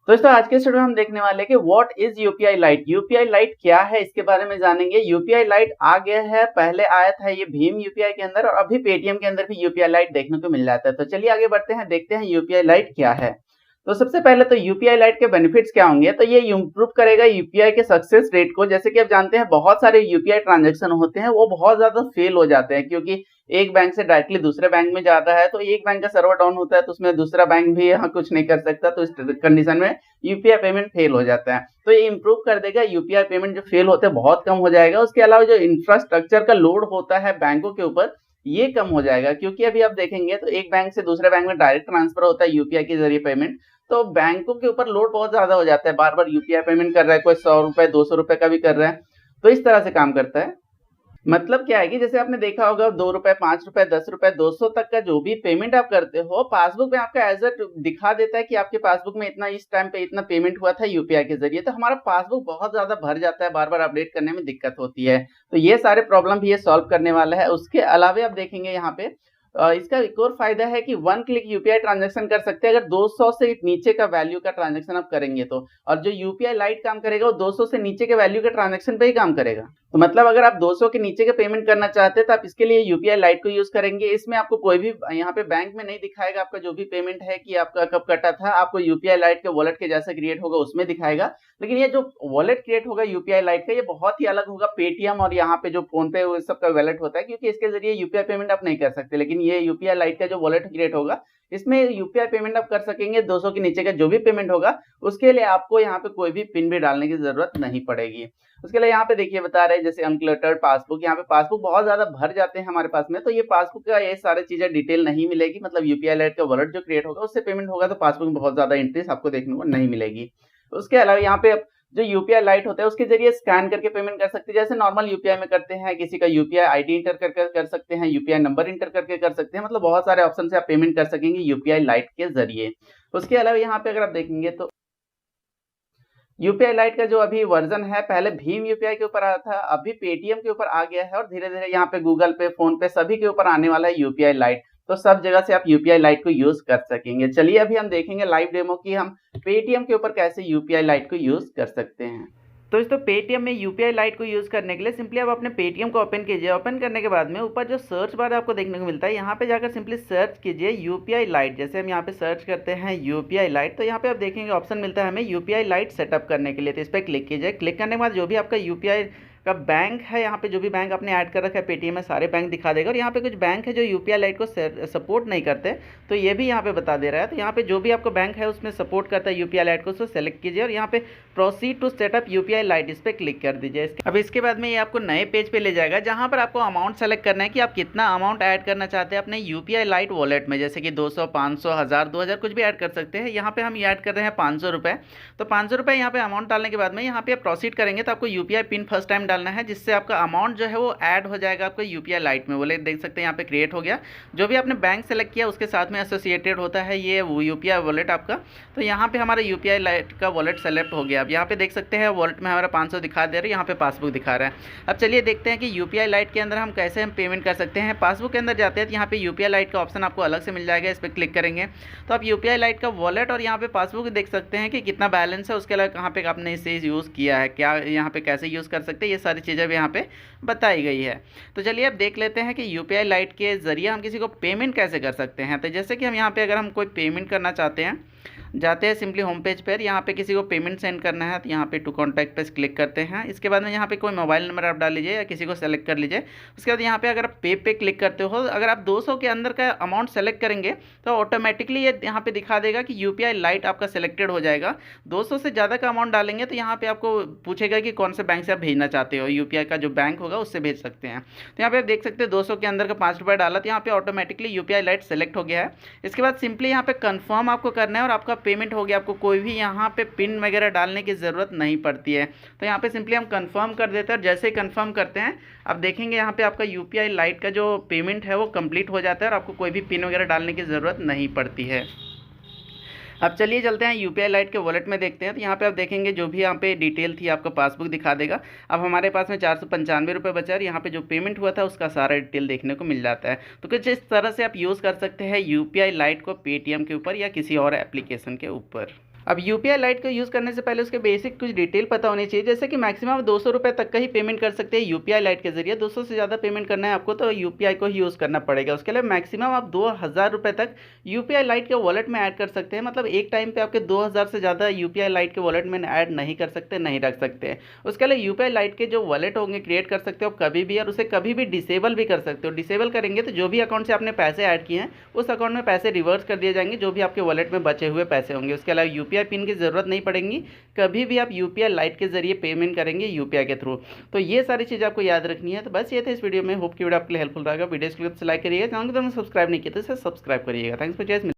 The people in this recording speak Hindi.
दोस्तों आज के वीडियो में हम देखने वाले हैं कि what is UPI light. UPI light क्या है इसके बारे में जानेंगे। यूपीआई लाइट आ गया है, पहले आया था ये भीम यूपीआई के अंदर और अभी पेटीएम के अंदर भी यूपीआई लाइट देखने को मिल जाता है। तो चलिए आगे बढ़ते हैं, देखते हैं यूपीआई लाइट क्या है। तो सबसे पहले तो यूपीआई लाइट के बेनिफिट्स क्या होंगे। तो ये इंप्रूव करेगा यूपीआई के सक्सेस रेट को। जैसे कि आप जानते हैं बहुत सारे यूपीआई ट्रांजैक्शन होते हैं वो बहुत ज्यादा फेल हो जाते हैं, क्योंकि एक बैंक से डायरेक्टली दूसरे बैंक में जाता है तो एक बैंक का सर्वर डाउन होता है तो उसमें दूसरा बैंक भी यहाँ कुछ नहीं कर सकता। तो इस कंडीशन में यूपीआई पेमेंट फेल हो जाता है। तो ये इंप्रूव कर देगा, यूपीआई पेमेंट जो फेल होते हैं बहुत कम हो जाएगा। उसके अलावा जो इंफ्रास्ट्रक्चर का लोड होता है बैंकों के ऊपर ये कम हो जाएगा, क्योंकि अभी आप देखेंगे तो एक बैंक से दूसरे बैंक में डायरेक्ट ट्रांसफर होता है यूपीआई के जरिए पेमेंट। तो बैंकों के ऊपर लोड बहुत ज्यादा हो जाता है, बार बार यूपीआई पेमेंट कर रहा है, कोई 100 रुपए 200 रुपए का भी कर रहा है। तो इस तरह से काम करता है। मतलब क्या है कि जैसे आपने देखा होगा 2 रुपए 5 रुपए 10 रुपए 200 तक का जो भी पेमेंट आप करते हो पासबुक में आपका एज दिखा देता है कि आपके पासबुक में इतना इस टाइम पे इतना पेमेंट हुआ था यूपीआई के जरिए। तो हमारा पासबुक बहुत ज्यादा भर जाता है, बार बार अपडेट करने में दिक्कत होती है। तो ये सारे प्रॉब्लम भी ये सॉल्व करने वाला है। उसके अलावा आप देखेंगे यहाँ पे इसका एक और फायदा है कि 1 क्लिक यूपीआई ट्रांजैक्शन कर सकते हैं अगर 200 से नीचे का वैल्यू का ट्रांजैक्शन आप करेंगे तो। और जो यूपीआई लाइट काम करेगा वो 200 से नीचे के वैल्यू के ट्रांजैक्शन पे ही काम करेगा। तो मतलब अगर आप 200 के नीचे के पेमेंट करना चाहते हैं तो आप इसके लिए यूपीआई लाइट को यूज करेंगे। इसमें आपको कोई भी यहाँ पे बैंक में नहीं दिखाएगा आपका जो भी पेमेंट है कि आपका कब कटा था, आपको यूपीआई लाइट के वॉलेट के जैसा क्रिएट होगा उसमें दिखाएगा। लेकिन ये जो वॉलेट क्रिएट होगा यूपीआई लाइट का ये बहुत ही अलग होगा पेटीएम और यहाँ पे जो फोन पे सबका वॉलेट होता है, क्योंकि इसके जरिए यूपीआई पेमेंट आप नहीं कर सकते। लेकिन ये यूपीआई लाइट का जो वॉलेट क्रिएट होगा इसमें यूपीआई पेमेंट आप कर सकेंगे। 200 के नीचे का जो भी पेमेंट होगा उसके लिए आपको यहाँ पे कोई भी पिन भी डालने की जरूरत नहीं पड़ेगी। उसके लिए यहाँ पे देखिए बता रहे हैं जैसे अनक्लटर्ड पासबुक, यहाँ पे पासबुक बहुत ज्यादा भर जाते हैं हमारे पास में। तो ये पासबुक का ये सारी चीजें डिटेल नहीं मिलेगी, मतलब यूपीआई लाइट का वॉलेट जो क्रिएट होगा उससे पेमेंट होगा तो पासबुक में बहुत ज्यादा एंट्रीज आपको देखने को नहीं मिलेगी। उसके अलावा यहाँ पे जो यूपीआई लाइट होता है उसके जरिए स्कैन करके पेमेंट कर सकते हैं, जैसे नॉर्मल यूपीआई में करते हैं। किसी का यूपीआई आईडी इंटर करके कर सकते हैं, यूपीआई नंबर इंटर करके कर सकते हैं, मतलब बहुत सारे ऑप्शन से आप पेमेंट कर सकेंगे यूपीआई लाइट के जरिए। उसके अलावा यहाँ पे अगर आप देखेंगे तो यूपीआई लाइट का जो अभी वर्जन है पहले भीम यूपीआई के ऊपर आया था, अभी पेटीएम के ऊपर आ गया है और धीरे धीरे यहाँ पे गूगल पे फोन पे सभी के ऊपर आने वाला है यूपीआई लाइट। तो सब जगह से आप यूपीआई लाइट को यूज कर सकेंगे। चलिए अभी हम देखेंगे लाइव डेमो की हम पेटीएम के ऊपर कैसे यूपीआई लाइट को यूज कर सकते हैं। तो दोस्तों पेटीएम में यूपीआई लाइट को यूज़ करने के लिए सिंपली आप अपने पेटीएम को ओपन कीजिए। ओपन करने के बाद में ऊपर जो सर्च बार आपको देखने को मिलता है यहाँ पे जाकर सिंपली सर्च कीजिए यूपीआई लाइट। जैसे हम यहाँ पे सर्च करते हैं यूपीआई लाइट तो यहाँ पे आप देखेंगे ऑप्शन मिलता है हमें यूपीआई लाइट सेटअप करने के लिए। तो इस पर क्लिक कीजिए। क्लिक करने के बाद जो भी आपका यूपीआई का बैंक है, यहाँ पे जो भी बैंक आपने ऐड कर रखा है पेटीएम में सारे बैंक दिखा देगा। और यहाँ पे कुछ बैंक है जो यूपीआई लाइट को सपोर्ट नहीं करते तो ये भी यहाँ पे बता दे रहा है। तो यहाँ पे जो भी आपका बैंक है उसमें सपोर्ट करता है यूपीआई लाइट को उसको सेलेक्ट कीजिए और यहाँ पे proceed to set up UPI lite इस पर क्लिक कर दीजिए। अब इसके बाद में ये आपको नए पेज पे ले जाएगा जहाँ पर आपको अमाउंट सेलेक्ट करना है कि आप कितना अमाउंट ऐड करना चाहते हैं अपने यूपीआई लाइट वॉलेट में, जैसे कि 200 500 1000 2000 कुछ भी ऐड कर सकते हैं। यहाँ पे हम ऐड कर रहे हैं 500 रुपये। तो 500 रुपये यहाँ पे अमाउंट डालने के बाद में यहाँ पे प्रोसीड करेंगे तो आपको यूपीआई पिन फर्स्ट टाइम डालना है, जिससे आपका अमाउंट जो है वो ऐड हो जाएगा आपको यूपीआई लाइट में। बोले देख सकते हैं यहाँ पे क्रिएट हो गया। जो भी आपने बैंक सेलेक्ट किया उसके साथ में एसोसिएटेड होता है ये यूपीआई वॉलेट आपका। तो यहाँ पे हमारा यूपीआई लाइट का वॉलेट सेलेक्ट हो गया। अब यहाँ पे देख सकते हैं वॉलेट में हमारा 500 दिखा दे रहा है, यहाँ पे पासबुक दिखा रहा है। अब चलिए देखते हैं कि यूपीआई लाइट के अंदर हम कैसे हम पेमेंट कर सकते हैं। पासबुक के अंदर जाते हैं तो यहाँ पे यूपीआई लाइट का ऑप्शन आपको अलग से मिल जाएगा, इस पर क्लिक करेंगे तो आप यूपीआई लाइट का वॉलेट और यहाँ पे पासबुक देख सकते हैं कि कितना बैलेंस है, उसके अलावा कहाँ पे आपने इसे यूज़ किया है, क्या यहाँ पे कैसे यूज़ कर सकते हैं, ये सारी चीज़ें भी यहाँ पे बताई गई है। तो चलिए अब देख लेते हैं कि यूपीआई लाइट के ज़रिए हम किसी को पेमेंट कैसे कर सकते हैं। तो जैसे कि हम यहाँ पे अगर हम कोई पेमेंट करना चाहते हैं जाते हैं सिंपली होम पेज पर, यहाँ पे किसी को पेमेंट सेंड करना है तो यहाँ पे टू कॉन्टैक्ट पे क्लिक करते हैं। इसके बाद में यहाँ पे कोई मोबाइल नंबर आप डाल लीजिए या किसी को सेलेक्ट कर लीजिए। उसके बाद यहाँ पे अगर आप पे क्लिक करते हो, अगर आप 200 के अंदर का अमाउंट सेलेक्ट करेंगे तो ऑटोमेटिकली ये यहाँ पे दिखा देगा कि यूपीआई लाइट आपका सेलेक्टेड हो जाएगा। 200 से ज़्यादा का अमाउंट डालेंगे तो यहाँ पे आपको पूछेगा कि कौन से बैंक से आप भेजना चाहते हो, यूपीआई का जो बैंक होगा उससे भेज सकते हैं। तो यहाँ पे आप देख सकते हैं 200 के अंदर का 5 रुपये डाला तो यहाँ पे ऑटोमेटिकली यूपीआई लाइट सेलेक्ट हो गया है। इसके बाद सिंपली यहाँ पे कन्फर्म आपको करना है और आपका पेमेंट हो गया। आपको कोई भी यहाँ पे पिन वगैरह डालने की ज़रूरत नहीं पड़ती है। तो यहाँ पे सिंपली हम कंफर्म कर देते हैं और जैसे ही कंफर्म करते हैं आप देखेंगे यहाँ पे आपका यूपीआई लाइट का जो पेमेंट है वो कंप्लीट हो जाता है और आपको कोई भी पिन वगैरह डालने की ज़रूरत नहीं पड़ती है। अब चलिए चलते हैं यूपीआई लाइट के वॉलेट में देखते हैं। तो यहाँ पे आप देखेंगे जो भी यहाँ पे डिटेल थी आपका पासबुक दिखा देगा। अब हमारे पास में 495 रुपये बचा और यहाँ पे जो पेमेंट हुआ था उसका सारा डिटेल देखने को मिल जाता है। तो कुछ इस तरह से आप यूज़ कर सकते हैं यूपीआई लाइट को पेटीएम के ऊपर या किसी और एप्लीकेशन के ऊपर। अब यूपीआई लाइट को यूज़ करने से पहले उसके बेसिक कुछ डिटेल पता होनी चाहिए, जैसे कि मैक्सिमम 200 रुपये तक का ही पेमेंट कर सकते हैं यूपीआई लाइट के जरिए। 200 से ज़्यादा पेमेंट करना है आपको तो यूपीआई को ही यूज़ करना पड़ेगा। उसके लिए मैक्सिमम आप 2000 रुपये तक यूपीआई लाइट के वॉलेट में ऐड कर सकते हैं। मतलब एक टाइम पे आपके 2000 से ज़्यादा यूपीआई लाइट के वॉलेट में ऐड नहीं कर सकते, नहीं रख सकते हैं। उसके लिए यूपीआई लाइट के जो वॉलेट होंगे क्रिएट कर सकते हो आप कभी भी, और उसे कभी भी डिसेबल भी कर सकते हो। डिसेबल करेंगे तो जो भी अकाउंट से आपने पैसे ऐड किए हैं उस अकाउंट में पैसे रिवर्स कर दिए जाएंगे, जो भी आपके वॉलेट में बचे हुए पैसे होंगे। उसके अलावा यूपीआई पिन की ज़रूरत नहीं पड़ेगी, कभी भी आप यूपीआई लाइट के जरिए पेमेंट करेंगे यूपीआई के थ्रू। तो ये सारी चीज़ आपको याद रखनी है। तो बस ये था इस वीडियो में। होप की वीडियो आपके लिए हेल्पफुल रहेगा। वीडियो को लाइक करिएगा, चैनल को सब्सक्राइब नहीं किया तो इसे सब्सक्राइब करिएगा। Thanks for watching.